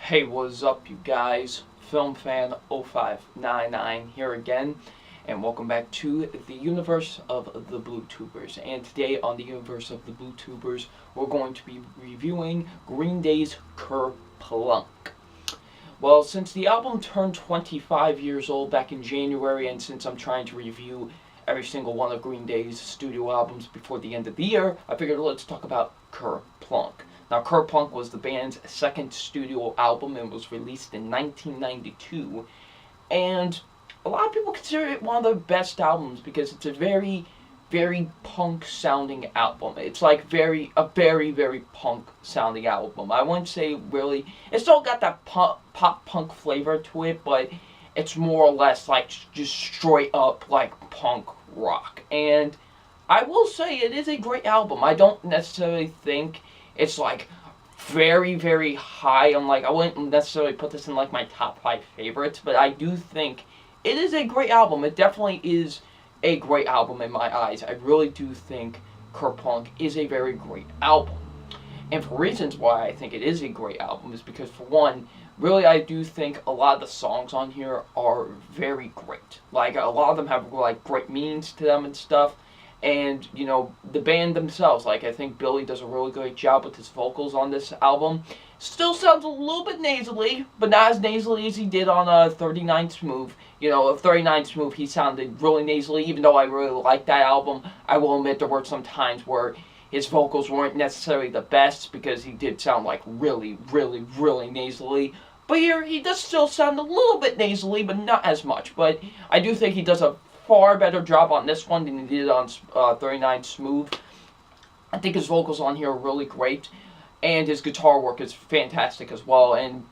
Hey, what's up, you guys? FilmFan0599 here again, and welcome back to the universe of the Blue Tubers. And today on the universe of the Blue Tubers, we're going to be reviewing Green Day's Kerplunk. Well, since the album turned 25 years old back in January, and since I'm trying to review every single one of Green Day's studio albums before the end of the year, I figured let's talk about Kerplunk. Now, Kerplunk was the band's second studio album and was released in 1992. And a lot of people consider it one of their best albums because it's a very, very punk-sounding album. It's like very punk-sounding album. I wouldn't say really... It's still got that pop-punk flavor to it, but it's more or less like just straight-up like punk rock. And I will say it is a great album. I don't necessarily think it's like very high on, like, I wouldn't necessarily put this in like my top 5 favorites, but I do think it is a great album. It definitely is a great album in my eyes. I really do think Kerplunk is a very great album. And for reasons why I think it is a great album is because, for one, really I do think a lot of the songs on here are very great. Like, a lot of them have like great meanings to them and stuff. And, you know, the band themselves, like, I think Billy does a really great job with his vocals on this album. Still sounds a little bit nasally, but not as nasally as he did on 39 Smooth. You know, 39 Smooth, he sounded really nasally, even though I really liked that album. I will admit there were some times where his vocals weren't necessarily the best, because he did sound like really nasally. But here, he does still sound a little bit nasally, but not as much. But I do think he does a far better job on this one than he did on 39 Smooth. I think his vocals on here are really great, and his guitar work is fantastic as well. And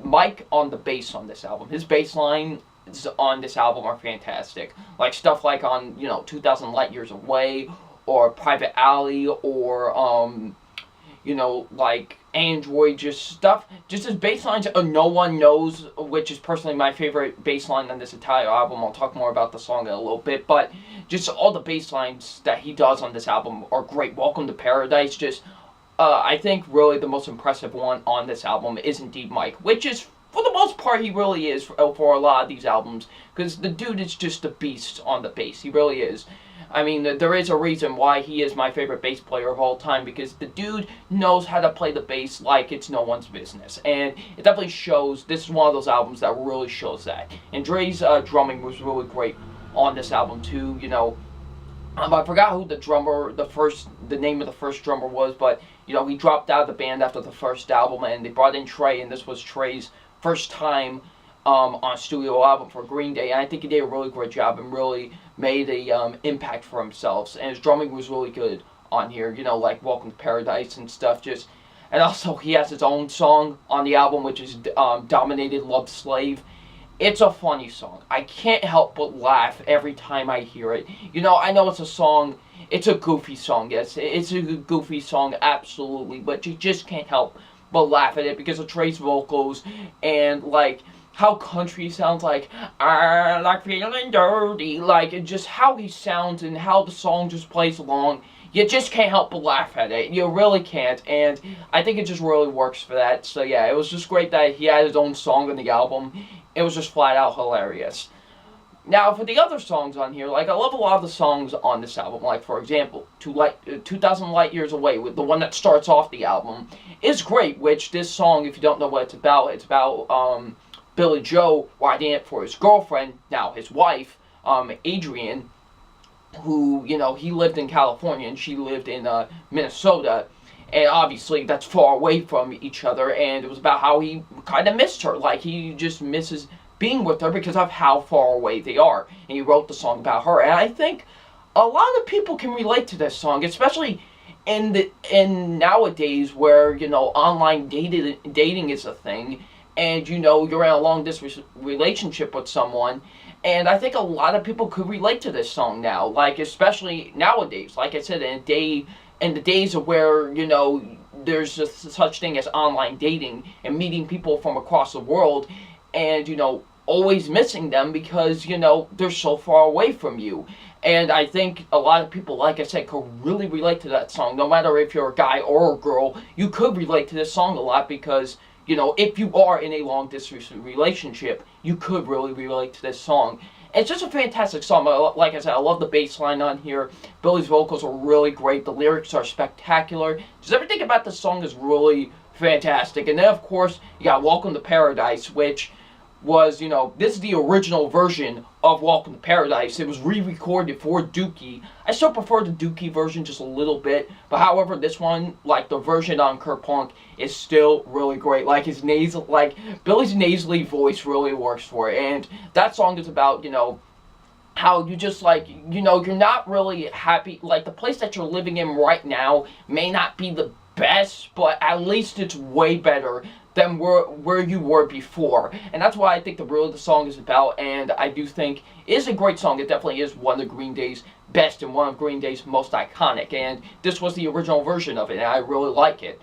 Mike on the bass on this album, his bass lines on this album are fantastic. Like stuff like on, you know, 2,000 Light Years Away, or Private Alley, or you know, like Android, just his bass lines, No One Knows, which is personally my favorite bass line on this entire album. I'll talk more about the song in a little bit, but just all the bass lines that he does on this album are great. Welcome to Paradise, just, I think really the most impressive one on this album is indeed Mike, which is, for the most part, he really is for a lot of these albums, because the dude is just a beast on the bass. He really is. I mean, there is a reason why he is my favorite bass player of all time, because the dude knows how to play the bass like it's no one's business. And it definitely shows. This is one of those albums that really shows that. And Dre's drumming was really great on this album too. You know, I forgot who the name of the first drummer was, but, you know, he dropped out of the band after the first album, and they brought in Trey, and this was Trey's first time on a studio album for Green Day, and I think he did a really great job and really made a impact for himself. And his drumming was really good on here, you know, like Welcome to Paradise and stuff. And also he has his own song on the album, which is Dominated Love Slave. It's a funny song. I can't help but laugh every time I hear it. You know, I know it's a song, it's a goofy song, yes, it's a goofy song, absolutely, but you just can't help but laugh at it because of Trey's vocals and, like, how country sounds, like, I like feeling dirty, like, and just how he sounds and how the song just plays along. You just can't help but laugh at it. You really can't, and I think it just really works for that. So yeah, it was just great that he had his own song on the album. It was just flat out hilarious. Now, for the other songs on here, like, I love a lot of the songs on this album. Like, for example, 2,000 Light Years Away, with the one that starts off the album, is great, which this song, if you don't know what it's about Billy Joe writing it for his girlfriend, now his wife, Adrienne, who, you know, he lived in California and she lived in Minnesota, and obviously that's far away from each other, and it was about how he kind of missed her, like he just misses being with her because of how far away they are, and he wrote the song about her. And I think a lot of people can relate to this song, especially in nowadays where, you know, online dating is a thing, and, you know, you're in a long-distance relationship with someone, and I think a lot of people could relate to this song now, like, especially nowadays, like I said, in the days of where, you know, there's a such thing as online dating and meeting people from across the world, and, you know, always missing them because, you know, they're so far away from you. And I think a lot of people, like I said, could really relate to that song. No matter if you're a guy or a girl, you could relate to this song a lot because, you know, if you are in a long distance relationship, you could really relate to this song. It's just a fantastic song. Like I said, I love the bass line on here. Billy's vocals are really great. The lyrics are spectacular. Just everything about the song is really fantastic. And then, of course, you got Welcome to Paradise, which was, you know, this is the original version of Welcome to Paradise. It was re-recorded for Dookie. I still prefer the Dookie version just a little bit, but however, this one, like the version on Kerplunk, is still really great. Like his nasal, like Billy's nasally voice really works for it, and that song is about, you know, how you just, like, you know, you're not really happy, like the place that you're living in right now may not be the best, but at least it's way better than where you were before. And that's why I think the song is about, and I do think it is a great song. It definitely is one of Green Day's best and one of Green Day's most iconic, and this was the original version of it, and I really like it.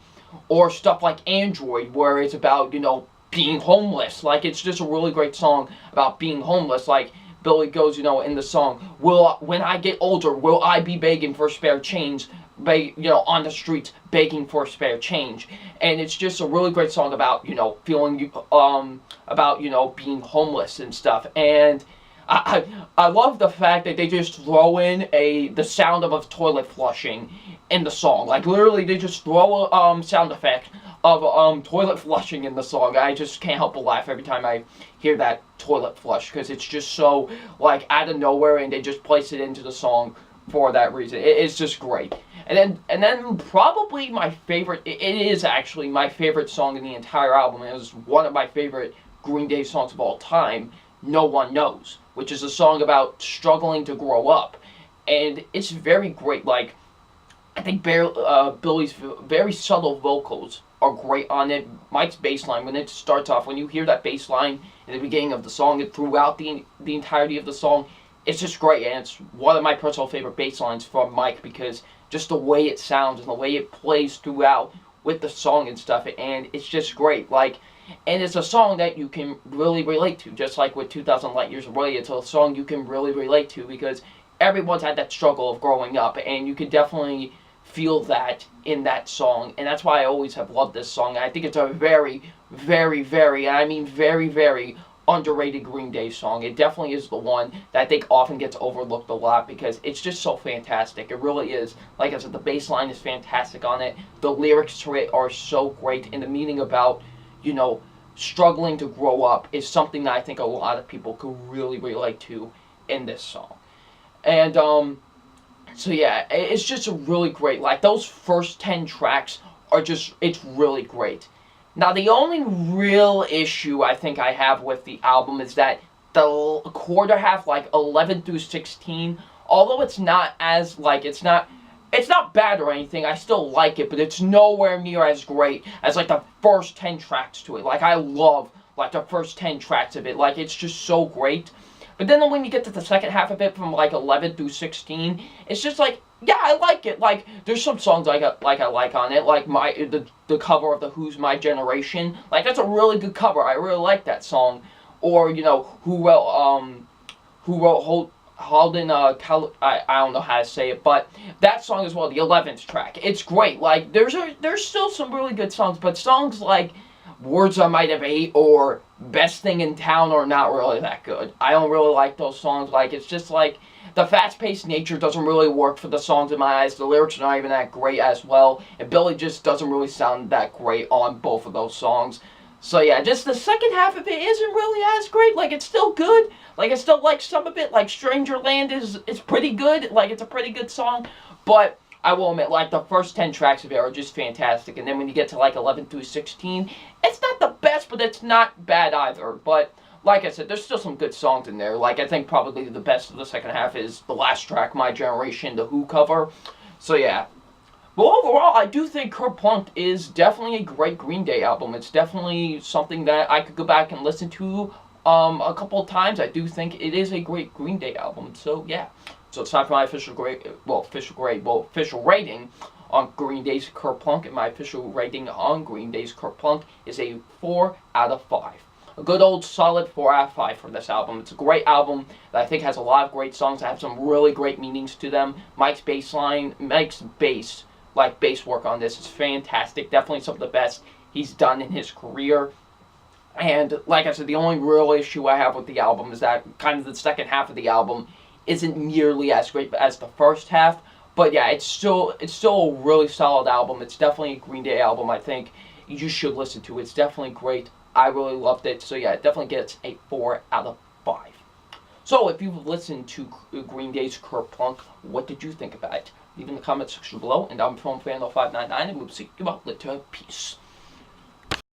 Or stuff like Android, where it's about, you know, being homeless. Like, it's just a really great song about being homeless. Like, Billy goes, you know, in the song, when I get older, will I be begging for spare change, you know, on the streets, begging for spare change? And it's just a really great song about, you know, feeling, about, you know, being homeless and stuff. And I love the fact that they just throw in the sound of a toilet flushing in the song. Like, literally, they just throw a sound effect of toilet flushing in the song. I just can't help but laugh every time I hear that toilet flush, because it's just so, like, out of nowhere, and they just place it into the song for that reason. It's just great. And then probably my favorite, it is actually my favorite song in the entire album. It was one of my favorite Green Day songs of all time, No One Knows, which is a song about struggling to grow up. And it's very great. Like, I think Billy's very subtle vocals are great on it. Mike's bass line, when it starts off, when you hear that bass line in the beginning of the song and throughout the entirety of the song, it's just great. And it's one of my personal favorite bass lines from Mike, because just the way it sounds and the way it plays throughout with the song and stuff, and it's just great. Like, and it's a song that you can really relate to, just like with 2,000 Light Years Away. It's a song you can really relate to, because everyone's had that struggle of growing up, and you can definitely feel that in that song. And that's why I always have loved this song. I think it's a very, very, very, I mean very, very underrated Green Day song. It definitely is the one that I think often gets overlooked a lot, because it's just so fantastic. It really is. Like I said, the bass line is fantastic on it. The lyrics to it are so great, and the meaning about, you know, struggling to grow up is something that I think a lot of people could really relate to in this song. And so yeah, it's just a really great, like, those first 10 tracks are just, it's really great. Now, the only real issue I think I have with the album is that the quarter half, like 11 through 16, although it's not as, like, it's not bad or anything, I still like it, but it's nowhere near as great as, like, the first 10 tracks to it. Like, I love, like, the first 10 tracks of it. Like, it's just so great. But then when you get to the second half of it, from, like, 11 through 16, it's just like, yeah, I like it. Like, there's some songs I like on it, like the cover of The Who's My Generation. Like, that's a really good cover. I really like that song. Or, you know, who wrote Holden, I don't know how to say it, but that song as well, the 11th track. It's great. Like, there's still some really good songs, but songs like Words I Might Have Ate or Best Thing in Town are not really that good. I don't really like those songs. Like, it's just like, the fast-paced nature doesn't really work for the songs in my eyes. The lyrics are not even that great as well. And Billy just doesn't really sound that great on both of those songs. So yeah, just the second half of it isn't really as great. Like, it's still good. Like, I still like some of it. Like, Stranger Land is pretty good. Like, it's a pretty good song. But I will admit, like, the first 10 tracks of it are just fantastic. And then when you get to, like, 11 through 16, it's not the best, but it's not bad either. But like I said, there's still some good songs in there. Like, I think probably the best of the second half is the last track, My Generation, the Who cover. So yeah. But overall, I do think Kerplunk is definitely a great Green Day album. It's definitely something that I could go back and listen to a couple of times. I do think it is a great Green Day album. So yeah. So it's time for my official rating on Green Day's Kerplunk. And my official rating on Green Day's Kerplunk is a 4 out of 5. A good old solid 4 out of 5 for this album. It's a great album that I think has a lot of great songs that have some really great meanings to them. Mike's bass work on this is fantastic. Definitely some of the best he's done in his career. And like I said, the only real issue I have with the album is that kind of the second half of the album isn't nearly as great as the first half. But yeah, it's still a really solid album. It's definitely a Green Day album. I think you should listen to. It's definitely great. I really loved it. So yeah, it definitely gets a 4 out of 5. So if you've listened to Green Day's Kerplunk, what did you think about it? Leave in the comment section below. And I'm FilmFan0599, and we'll see you out later. Peace.